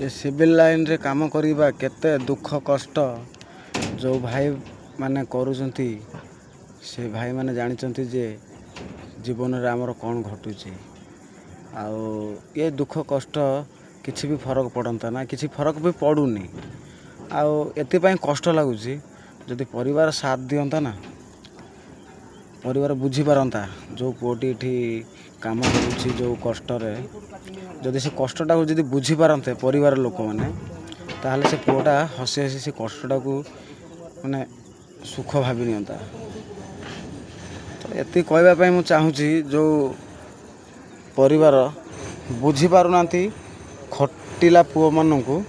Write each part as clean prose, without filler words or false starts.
ये civil line रे काम करिबा केते दुख कष्ट जो भाई माने करूचंती से भाई माने जानिचंती जे जीवन रे हमर कौन घटुची आउ ये दुख कष्ट किसी भी फरक पड़ता ना किसी फरक भी पड़ूनी आउ एपाई कष्ट लगुच जदि परिवार साथ दियंता ना परिवार बुझी पारंता जो पुओटी एठी काम करुची जो कष्ट जदि से कष्टा को जदि बुझी पारंते परिवार लोक मैंने ताहले से पुओटा हसी हसी से कष्टा को माने सुख भावी नियंता। तो एति कहवाई मुझे चाहूँगी जो परिवार बुझी पारुनांती खटिला पुओ मानू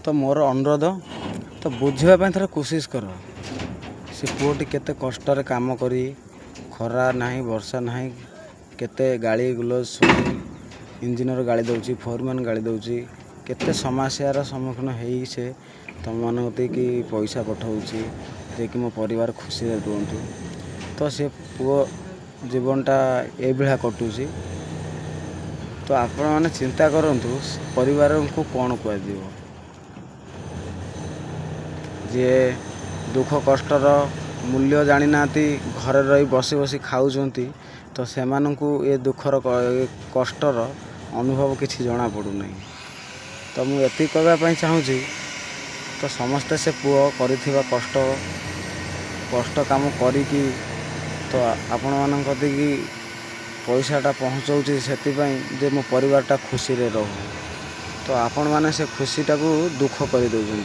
तो मोर अनुरोध तो बुझापी थोड़ा कोशिश कर से पुओटी केते कष्ट काम करी खरा नहीं वर्षा नहीं केते गाड़ी गुलज इंजीनियर गाड़ी दौची फोरमैन गाड़ी दौची केते समस्यार सम्मुखीन हो से तुम मान कि पैसा पठाऊँगी जे कि मो परिवार खुशी रुहतु तो से पुओ जीवनटा ये भाया कटुची। तो आपण मैंने चिंता करंतु परिवार को कौन कह जे दुख कष्टर मूल्य जानी ना घरे रही बसी बसी खाऊंती तो से ये दुखर कष्टर अनुभव किसी जना पड़ूना। तो मुझे कहवाई चाहूँगी तो समस्ते से पुओ कर कष्ट कष्ट काम करी तो आपण मान पैसाटा पहुँचाऊँगी से मो परिवारटा खुशी रे रहू तो आपण मैंने से खुशीटा को दुख कर दौरान।